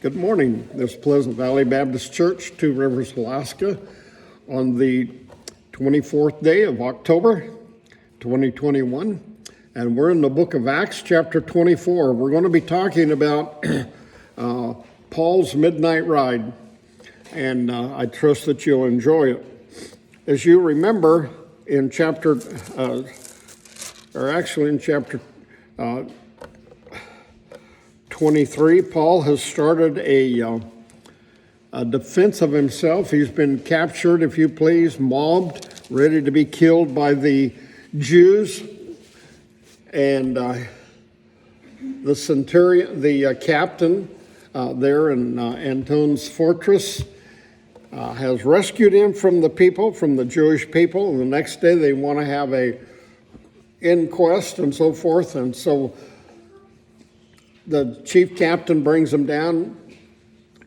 Good morning. This is Pleasant Valley Baptist Church, Two Rivers, Alaska, on the 24th day of October, 2021. And we're in the book of Acts, chapter 24. We're going to be talking about Paul's midnight ride, and I trust that you'll enjoy it. As you remember, in chapter 23, Paul has started a defense of himself. He's been captured, if you please, mobbed, ready to be killed by the Jews. And the centurion, the captain there in Antone's fortress, has rescued him from the people, from the Jewish people. And the next day they want to have a inquest and so forth. And so the chief captain brings him down,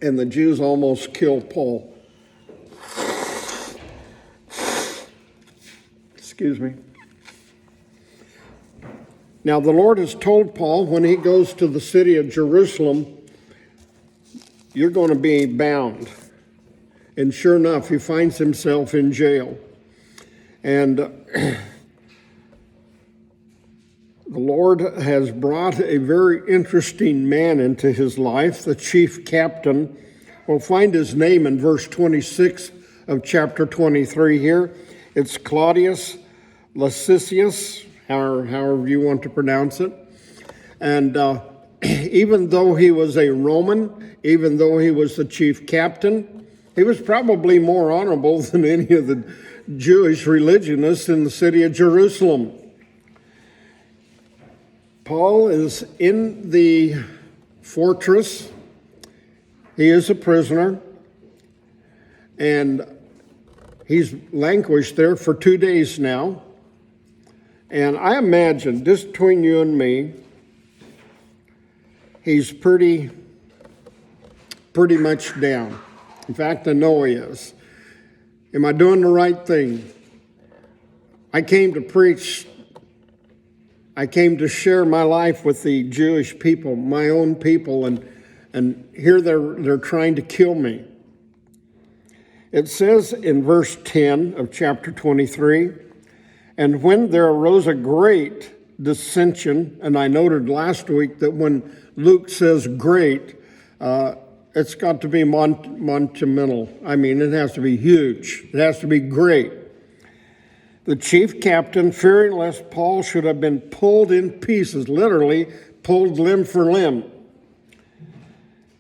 and the Jews almost kill Paul. Excuse me. Now, the Lord has told Paul when he goes to the city of Jerusalem, you're going to be bound. And sure enough, he finds himself in jail. And the Lord has brought a very interesting man into his life, the chief captain. We'll find his name in verse 26 of chapter 23 here. It's Claudius Lysias, however you want to pronounce it. And even though he was a Roman, even though he was the chief captain, he was probably more honorable than any of the Jewish religionists in the city of Jerusalem. Paul is in the fortress. He is a prisoner, and he's languished there for 2 days now. And I imagine, just between you and me, he's pretty much down. In fact, I know he is. Am I doing the right thing? I came to preach. I came to share my life with the Jewish people, my own people, and here they're trying to kill me. It says in verse 10 of chapter 23, and when there arose a great dissension, and I noted last week that when Luke says great, it's got to be monumental. I mean, it has to be huge. It has to be great. The chief captain, fearing lest Paul should have been pulled in pieces, literally pulled limb for limb,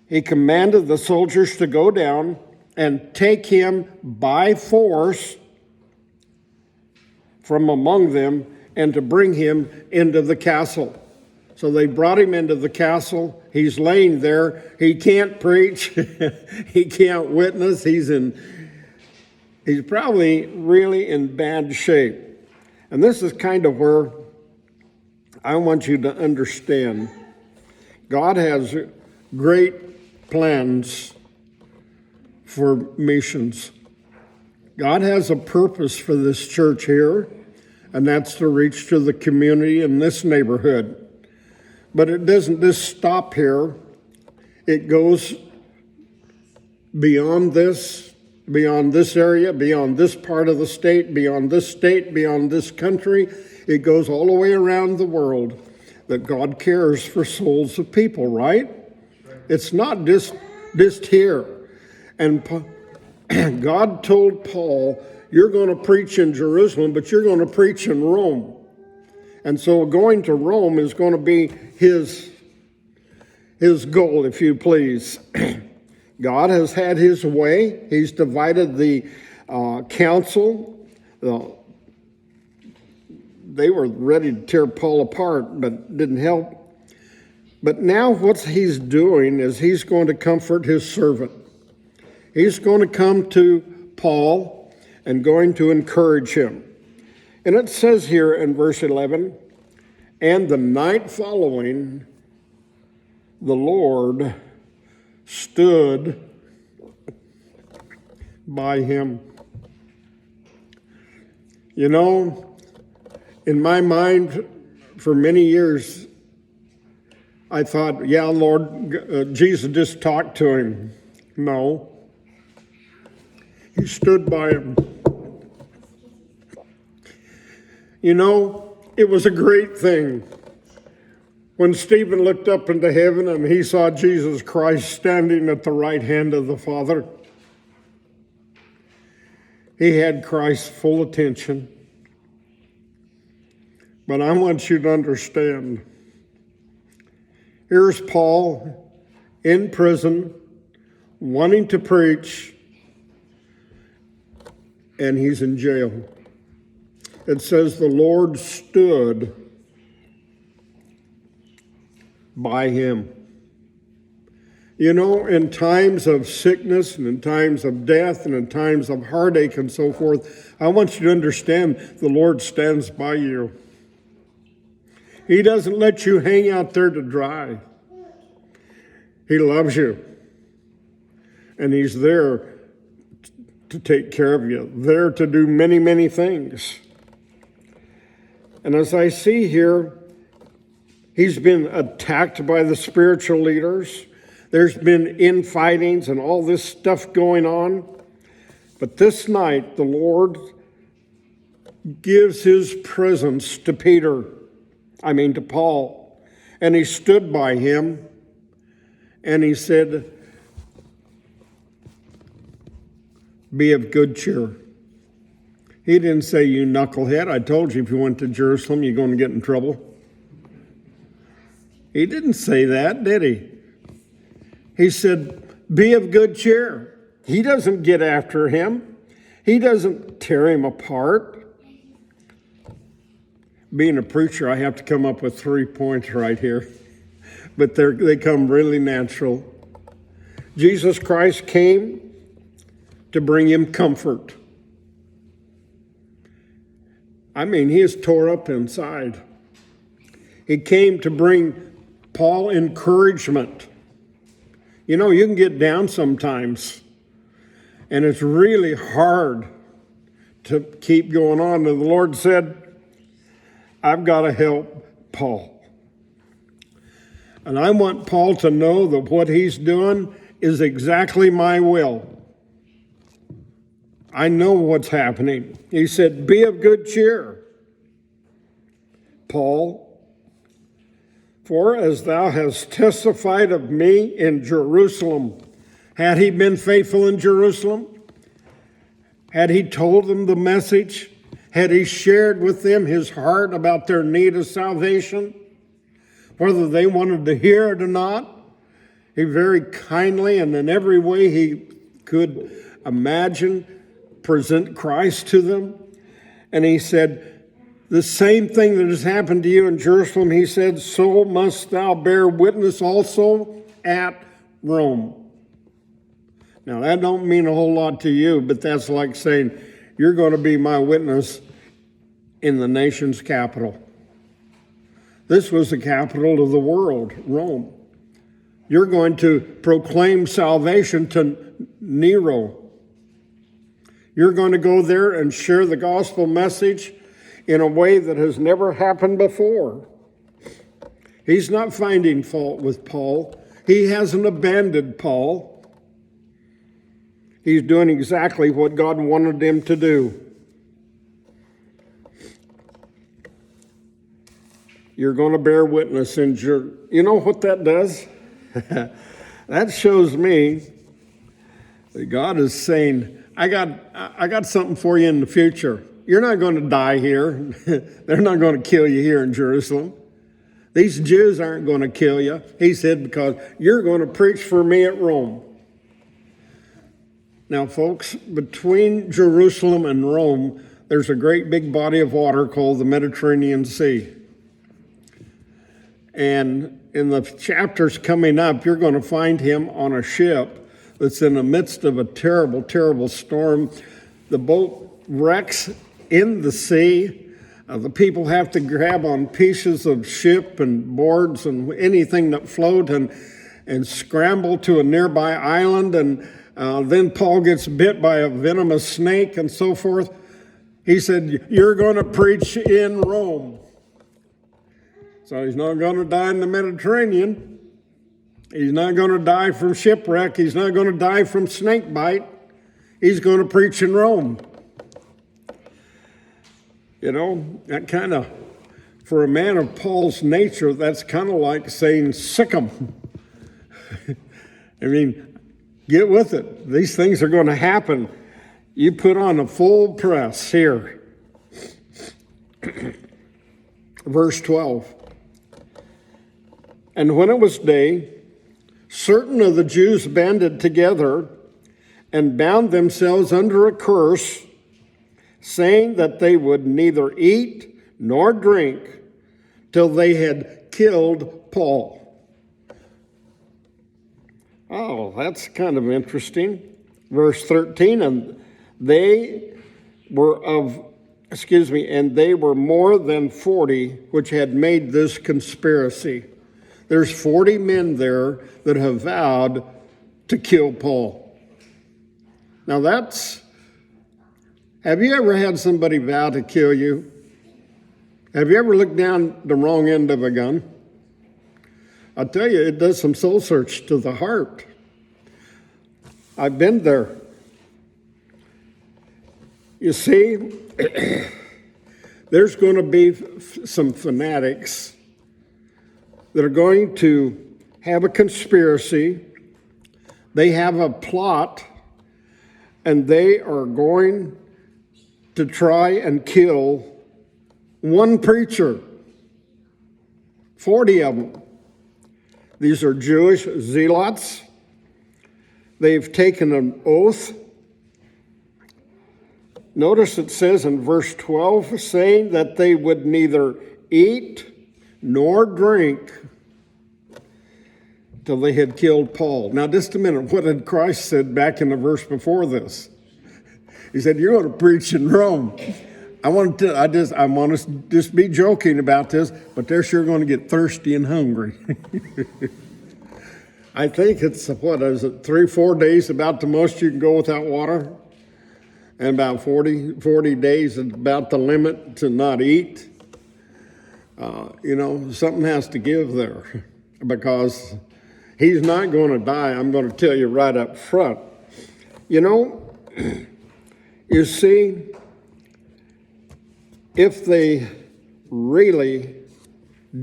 he commanded the soldiers to go down and take him by force from among them and to bring him into the castle. So they brought him into the castle. He's laying there. He can't preach. He can't witness. He's probably really in bad shape. And this is kind of where I want you to understand. God has great plans for missions. God has a purpose for this church here, and that's to reach to the community in this neighborhood. But it doesn't just stop here. It goes beyond this area, beyond this part of the state, beyond this country. It goes all the way around the world, that God cares for souls of people, right? It's not just here. And God told Paul, you're going to preach in Jerusalem, but you're going to preach in Rome. And so going to Rome is going to be his goal, if you please. God has had his way. He's divided the council. They were ready to tear Paul apart, but didn't help. But now what he's doing is he's going to comfort his servant. He's going to come to Paul and going to encourage him. And it says here in verse 11, and the night following, the Lord stood by him. You know, in my mind, for many years, I thought, yeah, Lord, Jesus just talked to him. No. He stood by him. You know, it was a great thing when Stephen looked up into heaven and he saw Jesus Christ standing at the right hand of the Father. He had Christ's full attention. But I want you to understand, here's Paul in prison, wanting to preach, and he's in jail. It says the Lord stood by him. You know, in times of sickness and in times of death and in times of heartache and so forth, I want you to understand the Lord stands by you. He doesn't let you hang out there to dry. He loves you. And he's there to take care of you, there to do many, many things. And as I see here, he's been attacked by the spiritual leaders. There's been infightings and all this stuff going on. But this night, the Lord gives his presence to to Paul. And he stood by him and he said, be of good cheer. He didn't say, you knucklehead, I told you if you went to Jerusalem, you're going to get in trouble. He didn't say that, did he? He said, be of good cheer. He doesn't get after him. He doesn't tear him apart. Being a preacher, I have to come up with 3 points right here. But they come really natural. Jesus Christ came to bring him comfort. He is tore up inside. He came to bring Paul encouragement. You know, you can get down sometimes, and it's really hard to keep going on. And the Lord said, I've got to help Paul. And I want Paul to know that what he's doing is exactly my will. I know what's happening. He said, be of good cheer, Paul, for as thou hast testified of me in Jerusalem. Had he been faithful in Jerusalem? Had he told them the message? Had he shared with them his heart about their need of salvation? Whether they wanted to hear it or not, he very kindly and in every way he could imagine present Christ to them. And he said, the same thing that has happened to you in Jerusalem, he said, so must thou bear witness also at Rome. Now that don't mean a whole lot to you, but that's like saying, you're going to be my witness in the nation's capital. This was the capital of the world, Rome. You're going to proclaim salvation to Nero. You're going to go there and share the gospel message in a way that has never happened before. He's not finding fault with Paul. He hasn't abandoned Paul. He's doing exactly what God wanted him to do. You're going to bear witness in You know what that does? That shows me that God is saying, I got something for you in the future. You're not going to die here. They're not going to kill you here in Jerusalem. These Jews aren't going to kill you. He said, because you're going to preach for me at Rome. Now, folks, between Jerusalem and Rome, there's a great big body of water called the Mediterranean Sea. And in the chapters coming up, you're going to find him on a ship that's in the midst of a terrible, terrible storm. The boat wrecks in the sea. The people have to grab on pieces of ship and boards and anything that float and scramble to a nearby island. And then Paul gets bit by a venomous snake and so forth. He said, you're going to preach in Rome. So he's not going to die in the Mediterranean. He's not going to die from shipwreck. He's not going to die from snake bite. He's going to preach in Rome. You know, that kind of, for a man of Paul's nature, that's kind of like saying, sick 'em. I mean, get with it. These things are going to happen. You put on a full press here. Verse 12. And when it was day, certain of the Jews banded together and bound themselves under a curse, saying that they would neither eat nor drink till they had killed Paul. Oh, that's kind of interesting. Verse 13, and they were more than 40 which had made this conspiracy. There's 40 men there that have vowed to kill Paul. Now have you ever had somebody vow to kill you? Have you ever looked down the wrong end of a gun? I'll tell you, it does some soul search to the heart. I've been there. You see, there's going to be some fanatics that are going to have a conspiracy. They have a plot, and they are going to try and kill one preacher. 40 of them. These are Jewish zealots. They've taken an oath. Notice it says in verse 12, saying that they would neither eat nor drink till they had killed Paul. Now, just a minute. What had Christ said back in the verse before this? He said, "You're going to preach in Rome." I want to just be joking about this, but they're sure going to get thirsty and hungry. I think it's, 3-4 days about the most you can go without water? And about 40 days is about the limit to not eat. Something has to give there, because he's not going to die. I'm going to tell you right up front. You see, if they really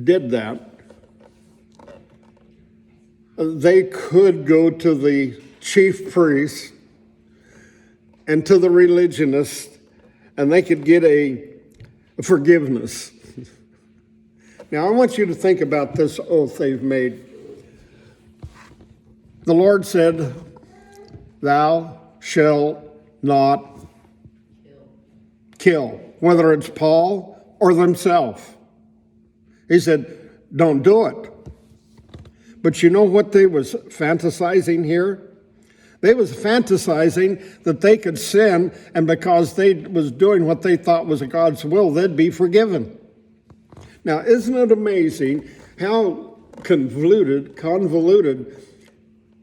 did that, they could go to the chief priest and to the religionists, and they could get a forgiveness. Now, I want you to think about this oath they've made. The Lord said, "Thou shalt not kill," whether it's Paul or themselves. He said, don't do it. But you know what they was fantasizing here? They was fantasizing that they could sin, and because they was doing what they thought was God's will, they'd be forgiven. Now, isn't it amazing how convoluted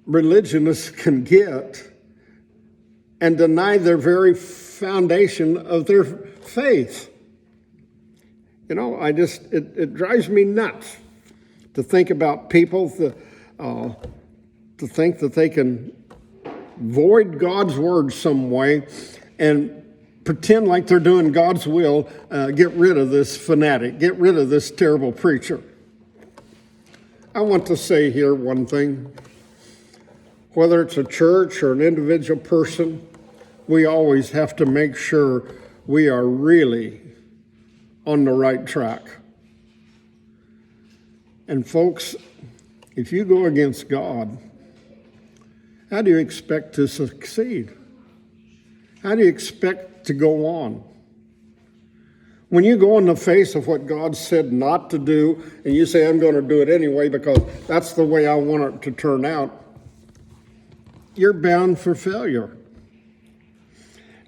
religionists can get and deny their very foundation of their faith? It drives me nuts to think about people to think that they can void God's word some way and pretend like they're doing God's will. Get rid of this fanatic. Get rid of this terrible preacher. I want to say here one thing. Whether it's a church or an individual person, we always have to make sure we are really on the right track. And folks, if you go against God, how do you expect to succeed? How do you expect to go on? When you go in the face of what God said not to do, and you say, I'm going to do it anyway because that's the way I want it to turn out, you're bound for failure.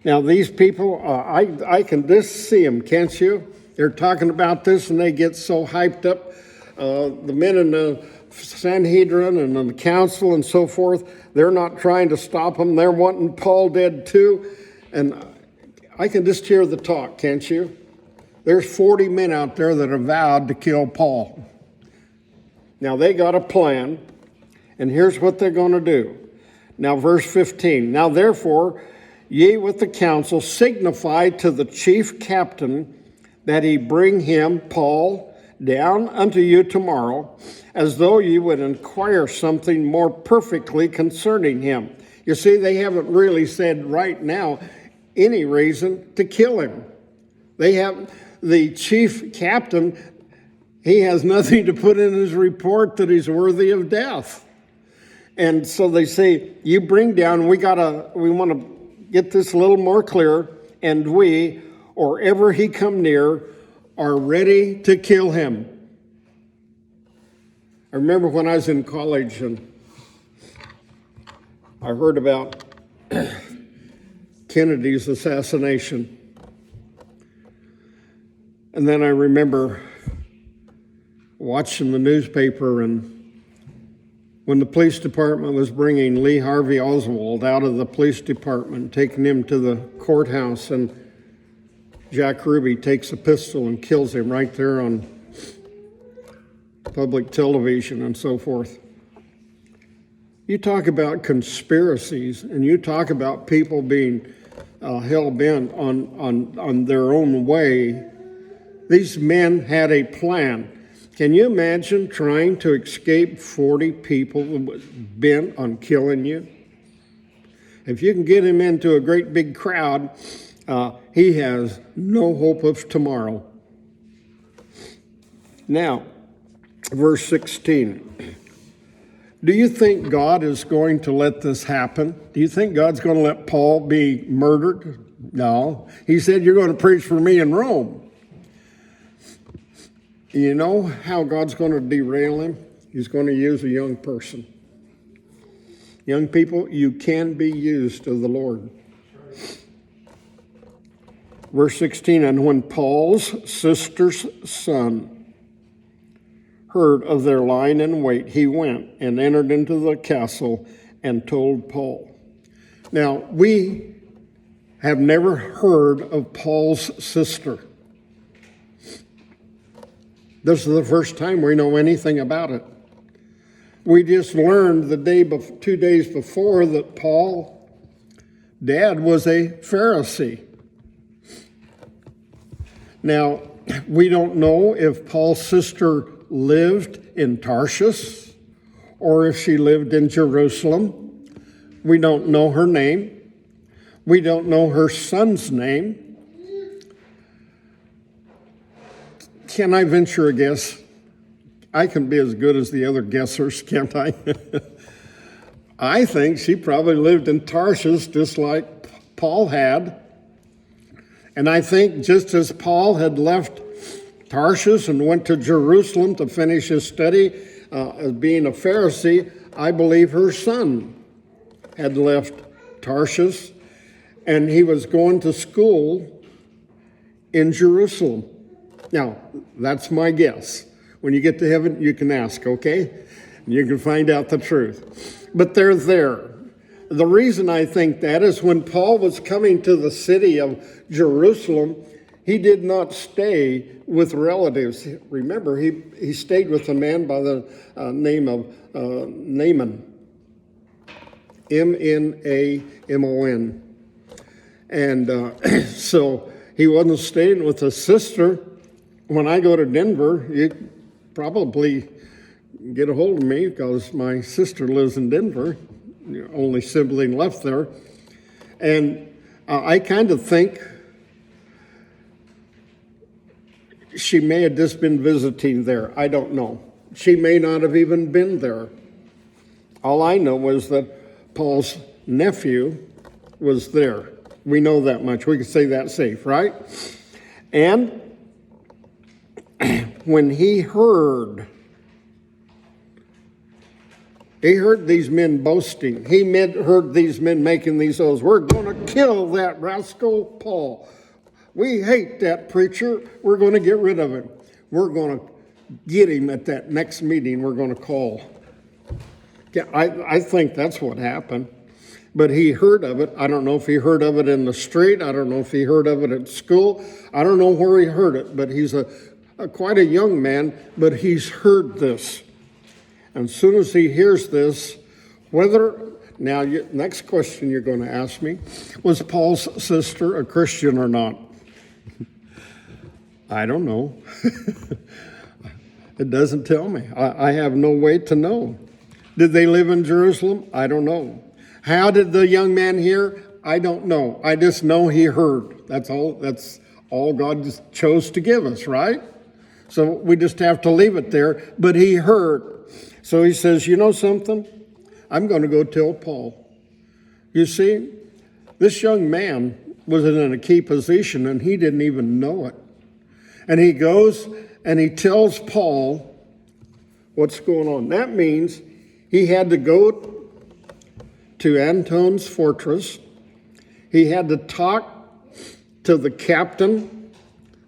Now, these people, I can just see them, can't you? They're talking about this and they get so hyped up. The men in the Sanhedrin and in the council and so forth, they're not trying to stop them. They're wanting Paul dead too. And I can just hear the talk, can't you? There's 40 men out there that have vowed to kill Paul. Now they got a plan, and here's what they're going to do. Now verse 15, now therefore ye with the council signify to the chief captain that he bring him, Paul, down unto you tomorrow, as though ye would inquire something more perfectly concerning him. You see, they haven't really said right now any reason to kill him. They have the chief captain, he has nothing to put in his report that he's worthy of death. And so they say, you bring down, we want to get this a little more clear, and we, or ever he come near, are ready to kill him. I remember when I was in college and I heard about Kennedy's assassination. And then I remember watching the newspaper, and when the police department was bringing Lee Harvey Oswald out of the police department, taking him to the courthouse, and Jack Ruby takes a pistol and kills him right there on public television and so forth. You talk about conspiracies, and you talk about people being hell-bent on their own way. These men had a plan. Can you imagine trying to escape 40 people bent on killing you? If you can get him into a great big crowd, he has no hope of tomorrow. Now, verse 16. Do you think God is going to let this happen? Do you think God's going to let Paul be murdered? No. He said, you're going to preach for me in Rome. You know how God's going to derail him? He's going to use a young person. Young people, you can be used of the Lord. Verse 16, and when Paul's sister's son heard of their lying in wait, he went and entered into the castle and told Paul. Now, we have never heard of Paul's sister. This is the first time we know anything about it. We just learned 2 days before that Paul's dad was a Pharisee. Now, we don't know if Paul's sister lived in Tarshish or if she lived in Jerusalem. We don't know her name. We don't know her son's name. Can I venture a guess? I can be as good as the other guessers, can't I? I think she probably lived in Tarshish just like Paul had. And I think just as Paul had left Tarshish and went to Jerusalem to finish his study as being a Pharisee, I believe her son had left Tarshish and he was going to school in Jerusalem. Now, that's my guess. When you get to heaven, you can ask, okay? You can find out the truth. But they're there. The reason I think that is when Paul was coming to the city of Jerusalem, he did not stay with relatives. Remember, he stayed with a man by the name of Naaman. M-N-A-M-O-N. And so he wasn't staying with a sister. When I go to Denver, you probably get a hold of me because my sister lives in Denver, only sibling left there. And I kind of think she may have just been visiting there. I don't know. She may not have even been there. All I know was that Paul's nephew was there. We know that much. We can say that safe, right? And when he heard these men boasting. He heard these men making these oaths. We're going to kill that rascal Paul. We hate that preacher. We're going to get rid of him. We're going to get him at that next meeting we're going to call. Yeah, I think that's what happened. but he heard of it. I don't know if he heard of it in the street. I don't know if he heard of it at school. I don't know where he heard it, but he's quite a young man, but he's heard this. And as soon as he hears this, next question you're going to ask me, was Paul's sister a Christian or not? I don't know. It doesn't tell me. I have no way to know. Did they live in Jerusalem? I don't know. How did the young man hear? I don't know. I just know he heard. That's all God just chose to give us, right? So we just have to leave it there. But he heard. So he says, you know something? I'm going to go tell Paul. You see, this young man was in a key position and he didn't even know it. And he goes and he tells Paul what's going on. That means he had to go to Anton's fortress. He had to talk to the captain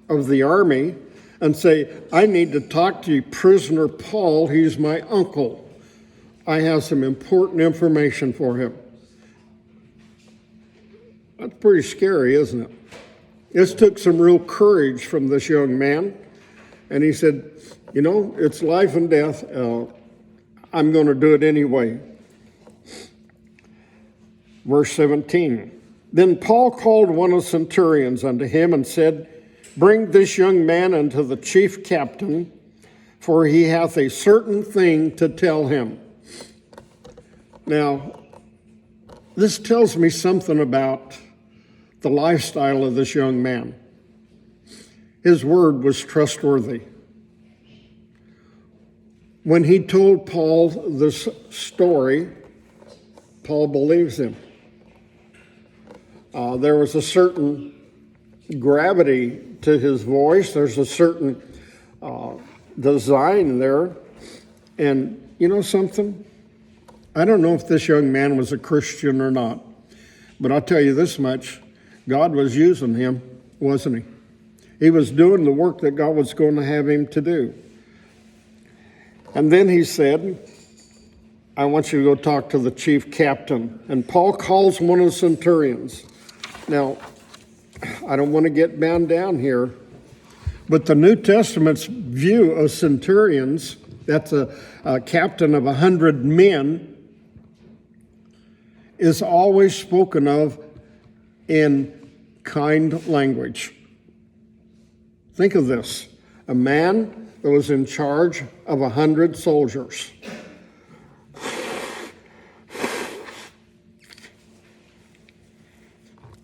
of the army and say, I need to talk to prisoner Paul. He's my uncle. I have some important information for him. That's pretty scary, isn't it? This took some real courage from this young man. And he said, you know, it's life and death. I'm going to do it anyway. Verse 17. Then Paul called one of the centurions unto him and said, bring this young man unto the chief captain, for he hath a certain thing to tell him. Now, this tells me something about the lifestyle of this young man. His word was trustworthy. When he told Paul this story, Paul believes him. There was a certain gravity to his voice. There's a certain design there. And you know something? I don't know if this young man was a Christian or not, but I'll tell you this much. God was using him, wasn't he? He was doing the work that God was going to have him to do. And then he said, I want you to go talk to the chief captain. And Paul calls one of the centurions. Now, I don't want to get bound down here, but the New Testament's view of centurions, that's a captain of 100 men, is always spoken of in kind language. Think of this, a man that was in charge of 100 soldiers.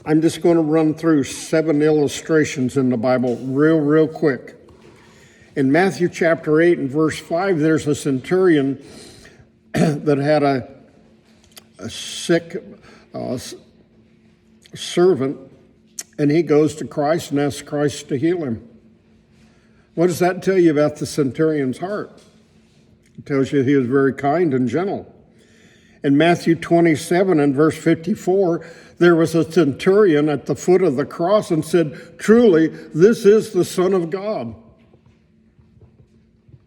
I'm just going to run through 7 illustrations in the Bible real quick. In Matthew chapter 8 and verse 5, there's a centurion that had a sick servant, and he goes to Christ and asks Christ to heal him. What does that tell you about the centurion's heart? It tells you he was very kind and gentle. In Matthew 27 and verse 54, there was a centurion at the foot of the cross and said, truly, this is the Son of God.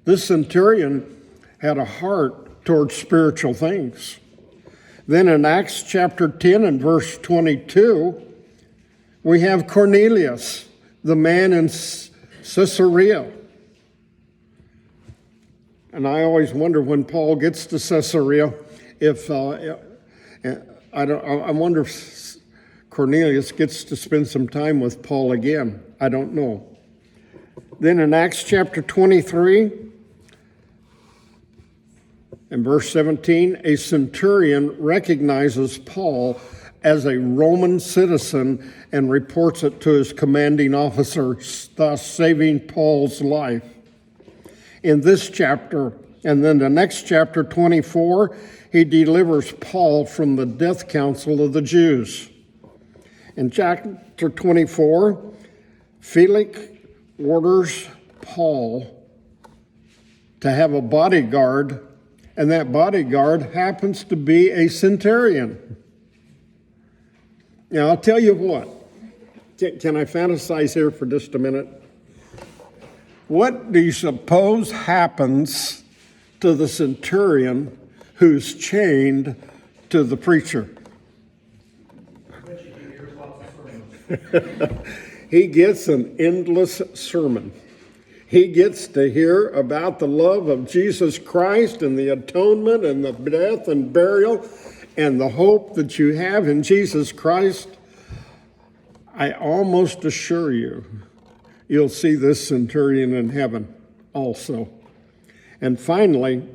This centurion had a heart towards spiritual things. Then in Acts chapter 10 and verse 22, we have Cornelius, the man in Caesarea. And I always wonder when Paul gets to Caesarea, I wonder if Cornelius gets to spend some time with Paul again. I don't know. Then in Acts chapter 23 and verse 17, a centurion recognizes Paul as a Roman citizen and reports it to his commanding officer, thus saving Paul's life. In this chapter, and then the next chapter, 24, he delivers Paul from the death council of the Jews. In chapter 24, Felix orders Paul to have a bodyguard, and that bodyguard happens to be a centurion. Now, I'll tell you what. Can I fantasize here for just a minute? What do you suppose happens to the centurion who's chained to the preacher? He gets an endless sermon. He gets to hear about the love of Jesus Christ and the atonement and the death and burial and the hope that you have in Jesus Christ. I almost assure you, you'll see this centurion in heaven also. And finally,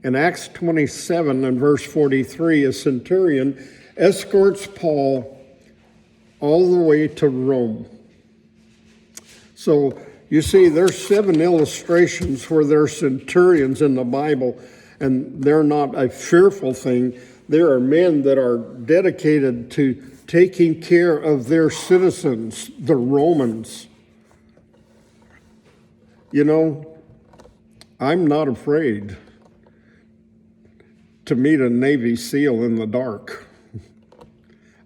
in Acts 27 and verse 43, a centurion escorts Paul all the way to Rome. So you see, there's 7 illustrations where there's centurions in the Bible, and they're not a fearful thing. There are men that are dedicated to taking care of their citizens, the Romans. You know, I'm not afraid to meet a Navy SEAL in the dark.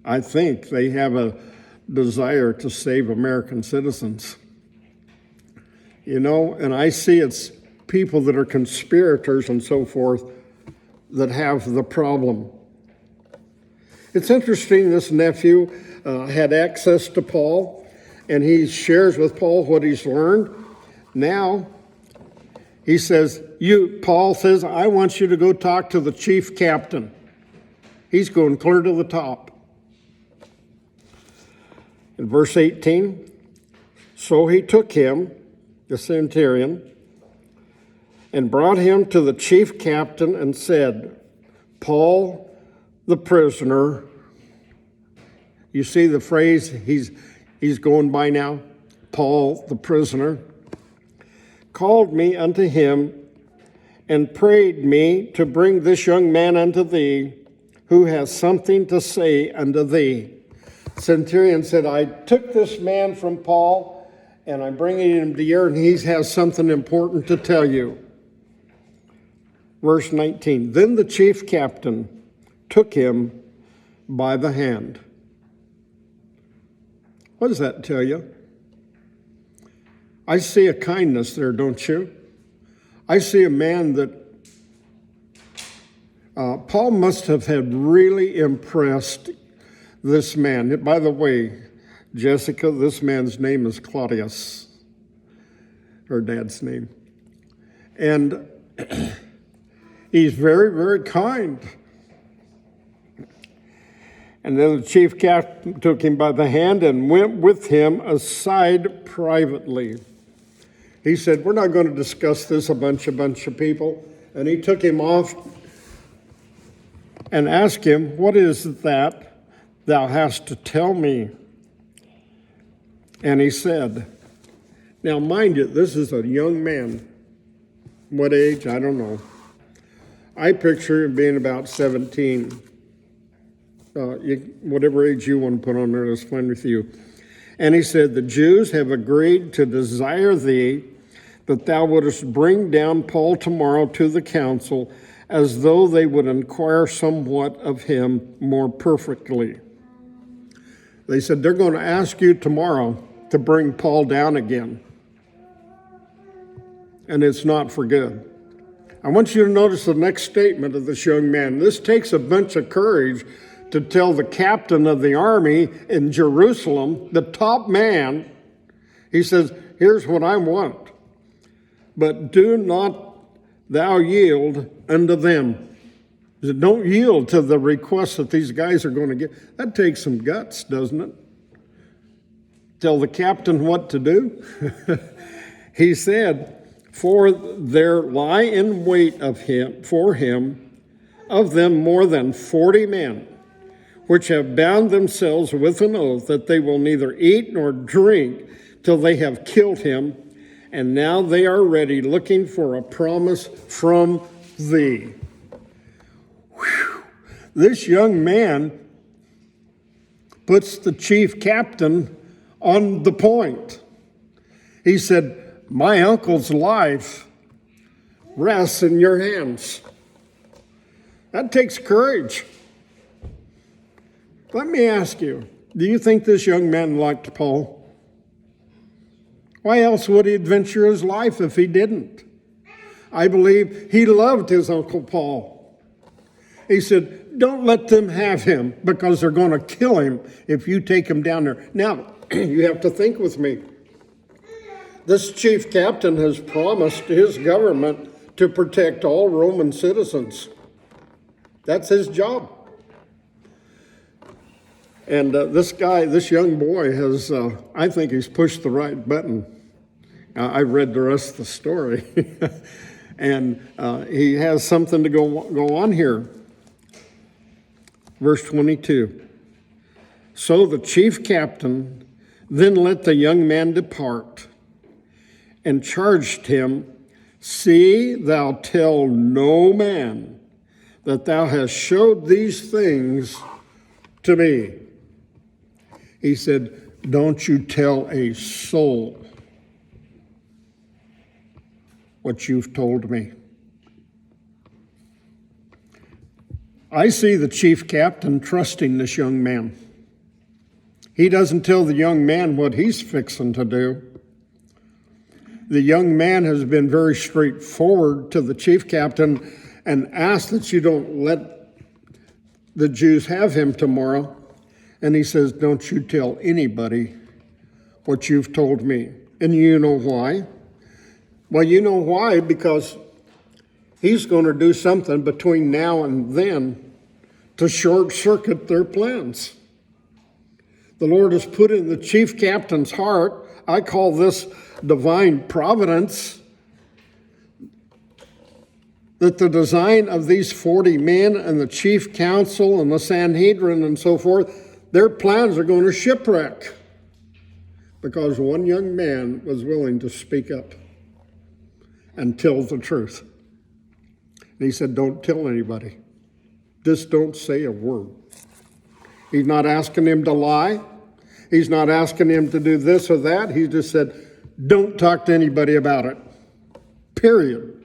I think they have a desire to save American citizens. You know, and I see it's people that are conspirators and so forth that have the problem. It's interesting, this nephew had access to Paul, and he shares with Paul what he's learned. Now, he says, Paul says, I want you to go talk to the chief captain. He's going clear to the top. In verse 18, so he took him, the centurion, and brought him to the chief captain and said, Paul, the prisoner, you see the phrase he's going by now? Paul, the prisoner, called me unto him and prayed me to bring this young man unto thee, who has something to say unto thee. Centurion said, I took this man from Paul, and I'm bringing him to you, and he has something important to tell you. Verse 19, then the chief captain took him by the hand. What does that tell you? I see a kindness there, don't you? I see a man that Paul must have had really impressed this man. By the way, Jessica, this man's name is Claudius, her dad's name. And he's very, very kind. And then the chief captain took him by the hand and went with him aside privately. He said, we're not going to discuss this a bunch of people. And he took him off and asked him, what is that thou hast to tell me? And he said, now mind you, this is a young man. What age? I don't know. I picture him being about 17. Whatever age you want to put on there, that's fine with you. And he said, the Jews have agreed to desire thee that thou wouldest bring down Paul tomorrow to the council, as though they would inquire somewhat of him more perfectly. They said, they're going to ask you tomorrow to bring Paul down again. And it's not for good. I want you to notice the next statement of this young man. This takes a bunch of courage to tell the captain of the army in Jerusalem, the top man, he says, here's what I want. But do not thou yield unto them. He said, don't yield to the requests that these guys are going to get. That takes some guts, doesn't it? Tell the captain what to do. He said, for there lie in wait for him of them more than 40 men, which have bound themselves with an oath that they will neither eat nor drink till they have killed him, and now they are ready, looking for a promise from thee. Whew. This young man puts the chief captain on the point. He said, my uncle's life rests in your hands. That takes courage. Let me ask you, do you think this young man liked Paul? Why else would he adventure his life if he didn't? I believe he loved his Uncle Paul. He said, Don't let them have him, because they're going to kill him if you take him down there. Now, you have to think with me. This chief captain has promised his government to protect all Roman citizens. That's his job. And this young boy has, I think he's pushed the right button. I read the rest of the story. And he has something to go on here. Verse 22. So the chief captain then let the young man depart, and charged him, See, thou tell no man that thou hast showed these things to me. He said, don't you tell a soul what you've told me. I see the chief captain trusting this young man. He doesn't tell the young man what he's fixing to do. The young man has been very straightforward to the chief captain and asked that you don't let the Jews have him tomorrow. And he says, don't you tell anybody what you've told me. And you know why? Well, you know why, because he's going to do something between now and then to short circuit their plans. The Lord has put in the chief captain's heart, I call this divine providence, that the design of these 40 men and the chief council and the Sanhedrin and so forth, their plans are going to shipwreck because one young man was willing to speak up and tell the truth. And he said, don't tell anybody. Just don't say a word. He's not asking him to lie. He's not asking him to do this or that. He just said, don't talk to anybody about it. Period.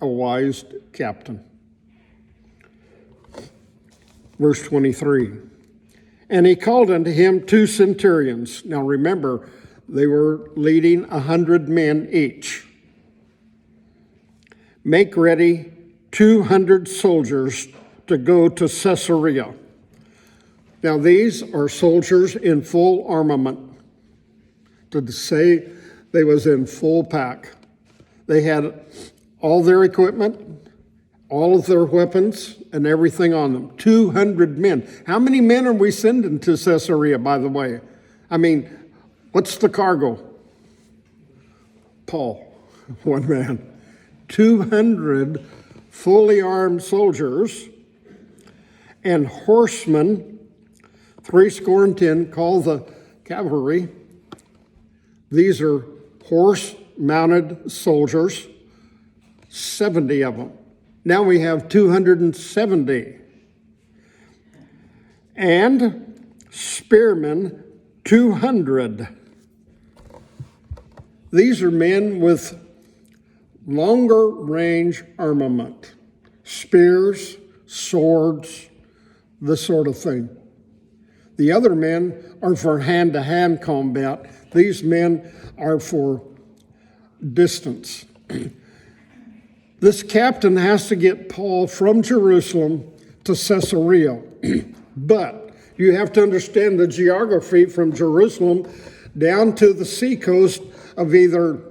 A wise captain. Verse 23. And he called unto him 2 centurions. Now remember, they were leading 100 men each. Make ready 200 soldiers to go to Caesarea. Now these are soldiers in full armament. To say they was in full pack. They had all their equipment, all of their weapons, and everything on them. 200 men. How many men are we sending to Caesarea, by the way? I mean, what's the cargo? Paul, one man. 200 fully armed soldiers and horsemen, 70 called the cavalry. These are horse-mounted soldiers, 70 of them. Now we have 270. And spearmen, 200. These are men with longer range armament, spears, swords, this sort of thing. The other men are for hand-to-hand combat. These men are for distance. This captain has to get Paul from Jerusalem to Caesarea. But you have to understand the geography from Jerusalem down to the seacoast of either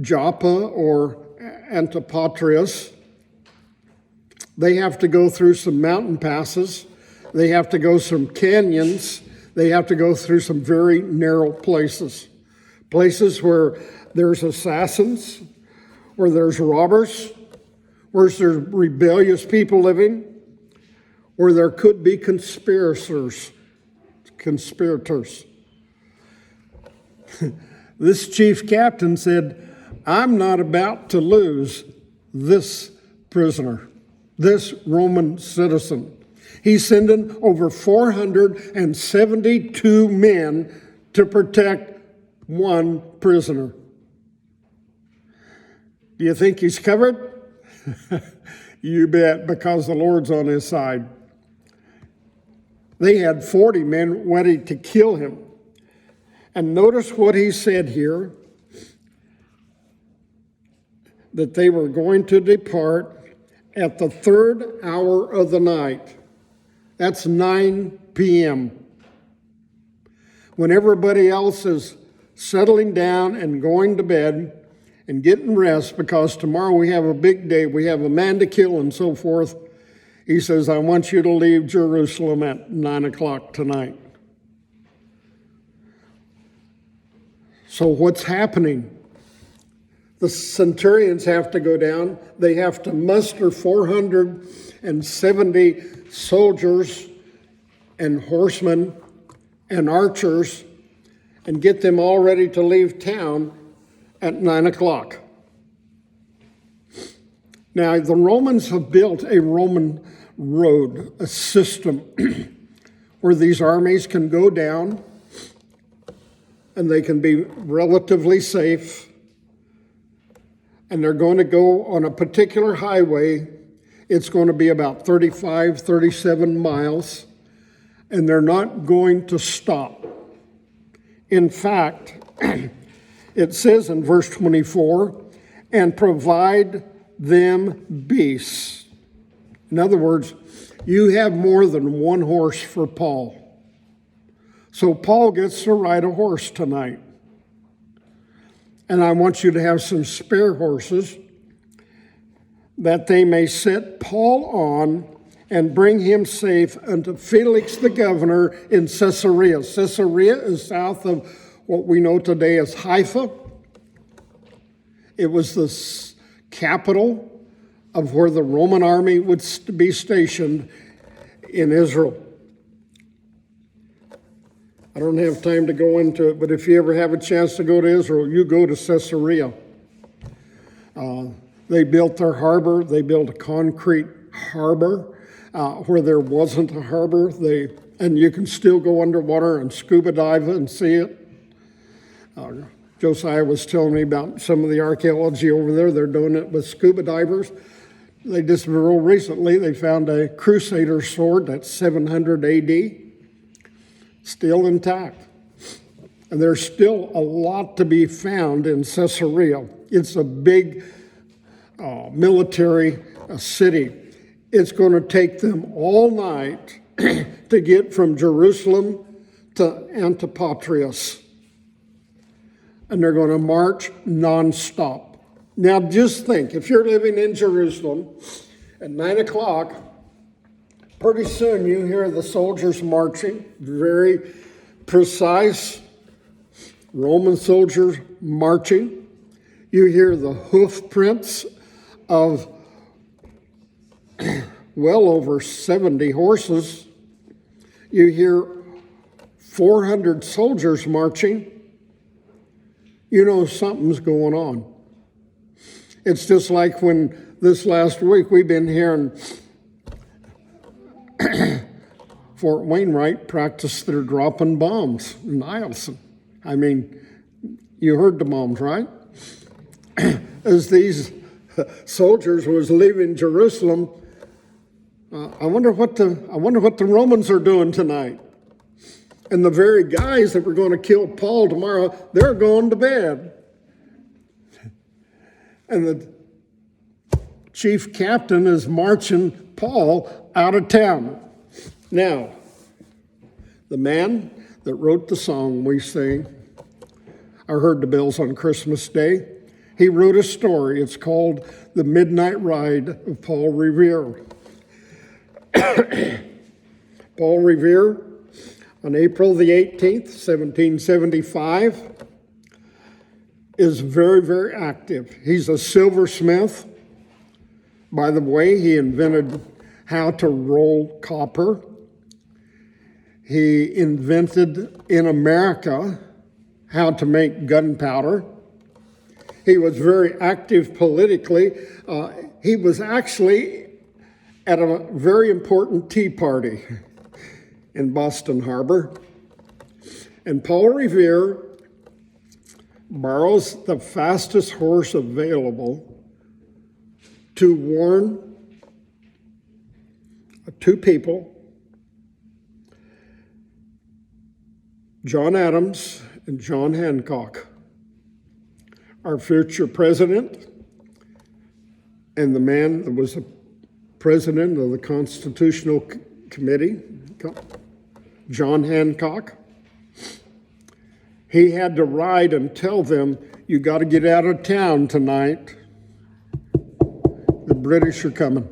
Joppa or Antipatris. They have to go through some mountain passes. They have to go some canyons. They have to go through some very narrow places. Places where there's assassins, where there's robbers, where there's rebellious people living, where there could be conspirators. This chief captain said, I'm not about to lose this prisoner, this Roman citizen. He's sending over 472 men to protect one prisoner. Do you think he's covered? You bet, because the Lord's on his side. They had 40 men ready to kill him. And notice what he said here, that they were going to depart at the third hour of the night. That's 9 p.m. When everybody else is settling down and going to bed and getting rest, because tomorrow we have a big day, we have a man to kill and so forth. He says, I want you to leave Jerusalem at 9 o'clock tonight. So what's happening? The centurions have to go down. They have to muster 470 soldiers and horsemen and archers and get them all ready to leave town at 9 o'clock. Now, the Romans have built a Roman road, a system where these armies can go down and they can be relatively safe. And they're going to go on a particular highway. It's going to be about 35, 37 miles, and they're not going to stop. In fact, it says in verse 24, and provide them beasts. In other words, you have more than one horse for Paul. So Paul gets to ride a horse tonight. And I want you to have some spare horses that they may set Paul on and bring him safe unto Felix the governor in Caesarea. Caesarea is south of what we know today as Haifa. It was the capital of where the Roman army would be stationed in Israel. I don't have time to go into it, but if you ever have a chance to go to Israel, you go to Caesarea. They built their harbor. They built a concrete harbor where there wasn't a harbor. And you can still go underwater and scuba dive and see it. Josiah was telling me about some of the archaeology over there. They're doing it with scuba divers. They just real recently, they found a crusader sword that's 700 AD. Still intact. And there's still a lot to be found in Caesarea. It's a big military city. It's going to take them all night to get from Jerusalem to Antipatris. And they're going to march nonstop. Now just think, if you're living in Jerusalem at 9 o'clock, pretty soon you hear the soldiers marching, very precise Roman soldiers marching. You hear the hoof prints of well over 70 horses. You hear 400 soldiers marching. You know something's going on. It's just like when this last week we've been hearing Fort Wainwright practice their dropping bombs in Eielson. I mean, you heard the bombs, right? As these soldiers was leaving Jerusalem, I wonder what the Romans are doing tonight. And the very guys that were going to kill Paul tomorrow, they're going to bed. And the chief captain is marching Paul out of town. Now, the man that wrote the song we sing, I heard the bells on Christmas Day, he wrote a story. It's called The Midnight Ride of Paul Revere. Paul Revere, on April the 18th, 1775, is very, very active. He's a silversmith. By the way, he invented how to roll copper. He invented in America how to make gunpowder. He was very active politically. He was actually at a very important tea party in Boston Harbor. And Paul Revere borrows the fastest horse available to warn two people, John Adams and John Hancock, our future president, and the man that was president of the Constitutional Committee, John Hancock. He had to ride and tell them, you got to get out of town tonight. The British are coming.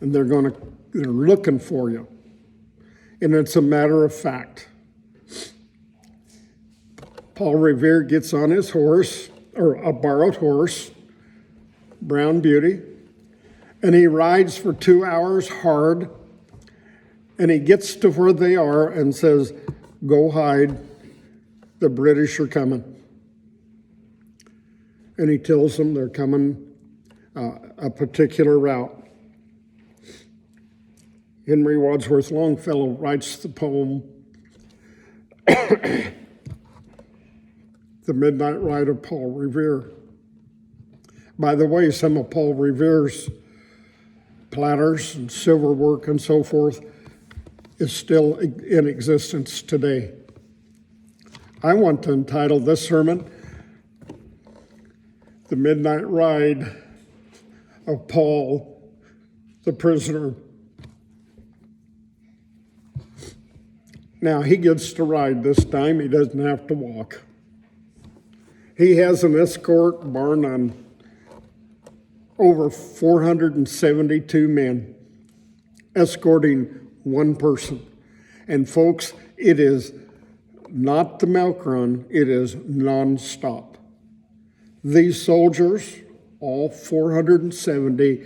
And they're looking for you. And it's a matter of fact. Paul Revere gets on his horse, or a borrowed horse, Brown Beauty, and he rides for 2 hours hard, and he gets to where they are and says, go hide, the British are coming. And he tells them they're coming a particular route. Henry Wadsworth Longfellow writes the poem, The Midnight Ride of Paul Revere. By the way, some of Paul Revere's platters and silver work and so forth is still in existence today. I want to entitle this sermon, The Midnight Ride of Paul the Prisoner. Now, he gets to ride this time. He doesn't have to walk. He has an escort, bar none, over 472 men escorting one person. And folks, it is not the milk run, it is nonstop. These soldiers, all 470,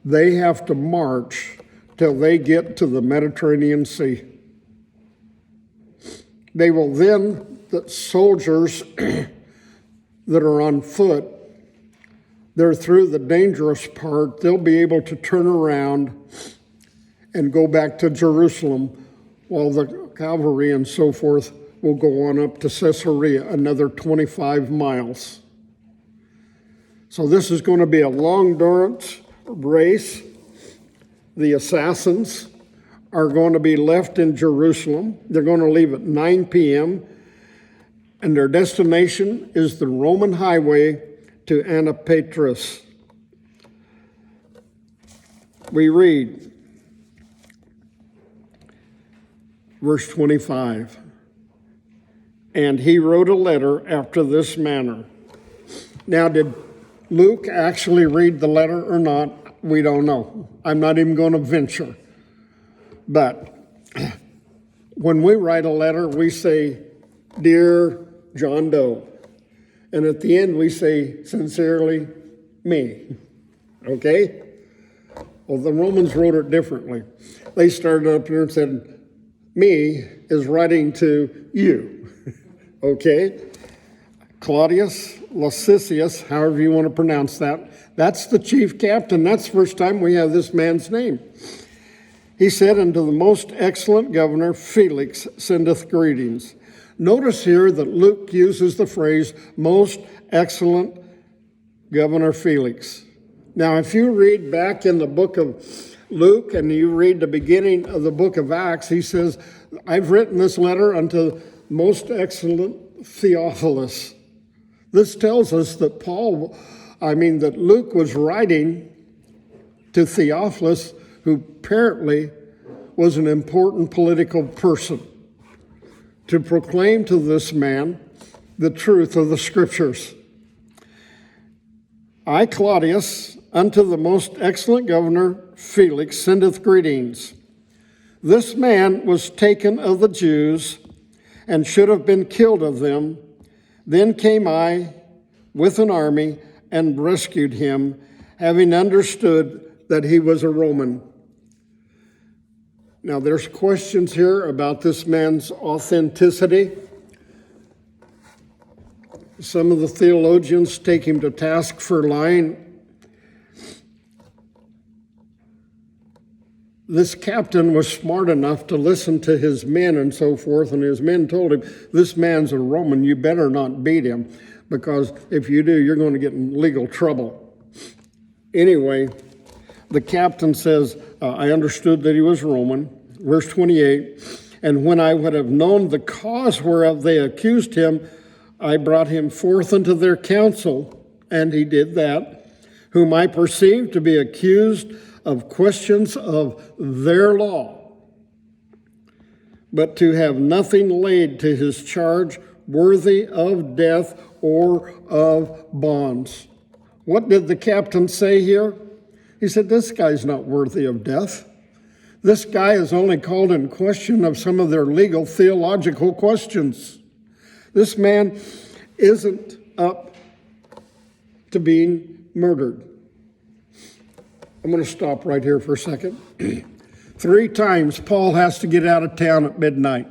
they have to march till they get to the Mediterranean Sea. They will then, the soldiers that are on foot, they're through the dangerous part, they'll be able to turn around and go back to Jerusalem, while the cavalry and so forth will go on up to Caesarea, another 25 miles. So this is going to be a long endurance race. The assassins are going to be left in Jerusalem. They're going to leave at 9 p.m., and their destination is the Roman highway to Antipatris. We read, verse 25, and he wrote a letter after this manner. Now, did Luke actually read the letter or not? We don't know. I'm not even going to venture. But when we write a letter, we say, Dear John Doe. And at the end, we say, sincerely, me. Okay? Well, the Romans wrote it differently. They started up here and said, me is writing to you. Okay? Claudius Lysias, however you want to pronounce that, that's the chief captain. That's the first time we have this man's name. He said, unto the most excellent governor, Felix sendeth greetings. Notice here that Luke uses the phrase, most excellent Governor Felix. Now, if you read back in the book of Luke and you read the beginning of the book of Acts, he says, I've written this letter unto most excellent Theophilus. This tells us that that Luke was writing to Theophilus, who apparently was an important political person, to proclaim to this man the truth of the scriptures. I, Claudius, unto the most excellent governor Felix, sendeth greetings. This man was taken of the Jews, and should have been killed of them. Then came I with an army, and rescued him, having understood that he was a Roman. Now, there's questions here about this man's authenticity. Some of the theologians take him to task for lying. This captain was smart enough to listen to his men and so forth, and his men told him, this man's a Roman, you better not beat him, because if you do, you're going to get in legal trouble. Anyway, the captain says, I understood that he was Roman. Verse 28, and when I would have known the cause whereof they accused him, I brought him forth unto their council, and he did that, whom I perceive to be accused of questions of their law, but to have nothing laid to his charge worthy of death or of bonds. What did the captain say here? He said, this guy's not worthy of death. This guy is only called in question of some of their legal theological questions. This man isn't up to being murdered. I'm going to stop right here for a second. 3 times Paul has to get out of town at midnight.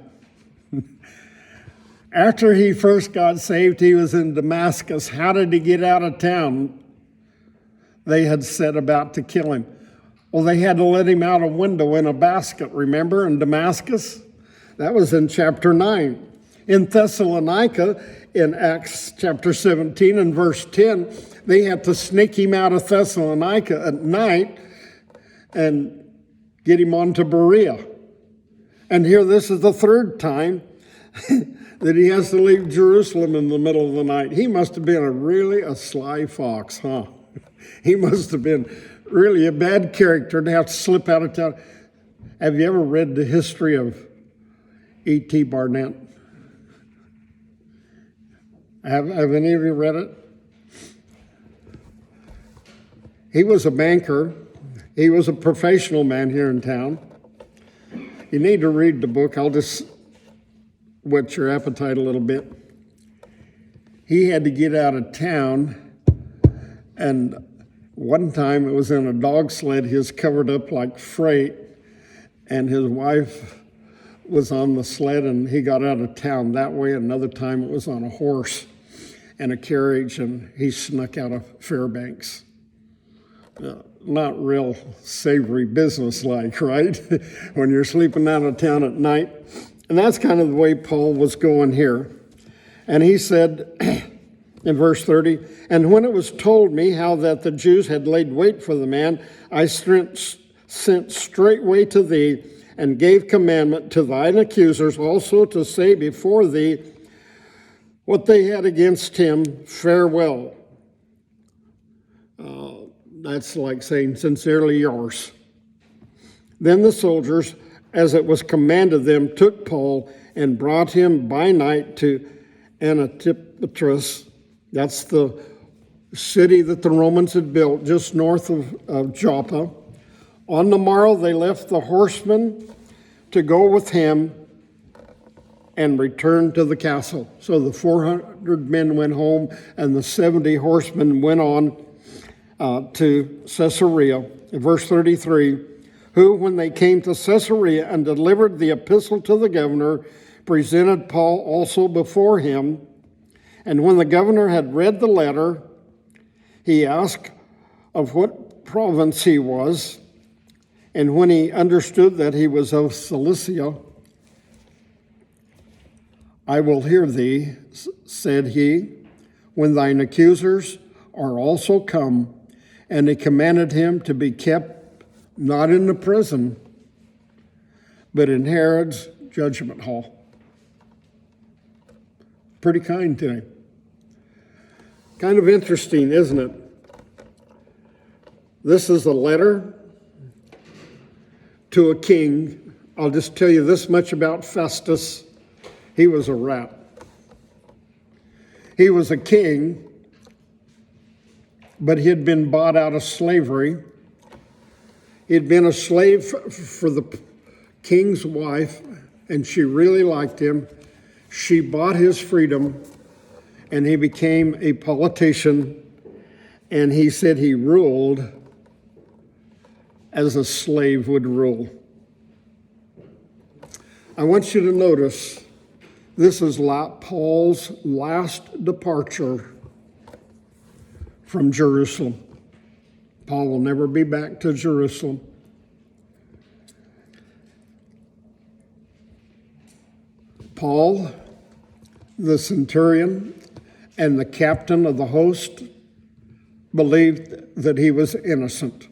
After he first got saved, he was in Damascus. How did he get out of town? They had set about to kill him. Well, they had to let him out a window in a basket, remember, in Damascus? That was in chapter 9. In Thessalonica, in Acts chapter 17 and verse 10, they had to sneak him out of Thessalonica at night and get him on to Berea. And here, this is the 3rd time that he has to leave Jerusalem in the middle of the night. He must have been really a sly fox, huh? He must have been really a bad character to have to slip out of town. Have you ever read the history of E.T. Barnett? Have any of you read it? He was a banker. He was a professional man here in town. You need to read the book. I'll just whet your appetite a little bit. He had to get out of town, and one time it was in a dog sled. He was covered up like freight, and his wife was on the sled, and he got out of town that way. Another time it was on a horse and a carriage, and he snuck out of Fairbanks. Not real savory business-like, right? When you're sleeping out of town at night. And that's kind of the way Paul was going here. And he said in verse 30, and when it was told me how that the Jews had laid wait for the man, I sent straightway to thee and gave commandment to thine accusers also to say before thee what they had against him, farewell. That's like saying, sincerely yours. Then the soldiers, as it was commanded them, took Paul and brought him by night to Antipatris. That's the city that the Romans had built just north of Joppa. On the morrow they left the horsemen to go with him and returned to the castle. So the 400 men went home, and the 70 horsemen went on to Caesarea. In verse 33, who, when they came to Caesarea and delivered the epistle to the governor, presented Paul also before him. And when the governor had read the letter, he asked of what province he was. And when he understood that he was of Cilicia, I will hear thee, said he, when thine accusers are also come. And he commanded him to be kept not in the prison, but in Herod's judgment hall. Pretty kind to him. Kind of interesting, isn't it? This is a letter to a king. I'll just tell you this much about Festus. He was a rat. He was a king, but he had been bought out of slavery. He'd been a slave for the king's wife, and she really liked him. She bought his freedom, and he became a politician, and he said he ruled as a slave would rule. I want you to notice this is Paul's last departure from Jerusalem. Paul will never be back to Jerusalem. Paul, the centurion, and the captain of the host believed that he was innocent.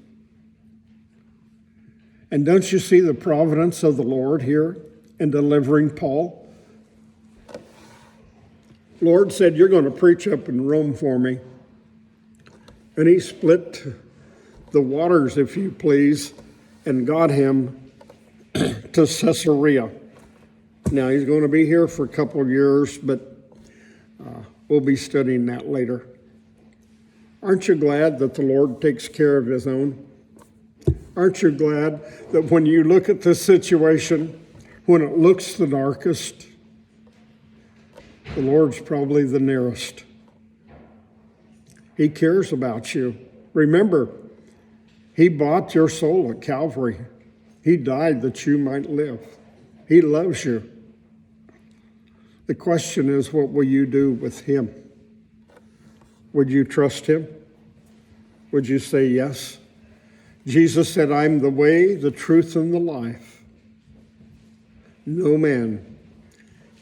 And don't you see the providence of the Lord here in delivering Paul? Lord said, you're going to preach up in Rome for me. And he split the waters, if you please, and got him to Caesarea. Now, he's going to be here for a couple of years, but we'll be studying that later. Aren't you glad that the Lord takes care of his own? Aren't you glad that when you look at this situation, when it looks the darkest, the Lord's probably the nearest. He cares about you. Remember, he bought your soul at Calvary. He died that you might live. He loves you. The question is, what will you do with him? Would you trust him? Would you say yes? Jesus said, I'm the way, the truth, and the life. No man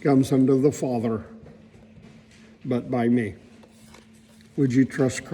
comes unto the Father but by me. Would you trust Christ?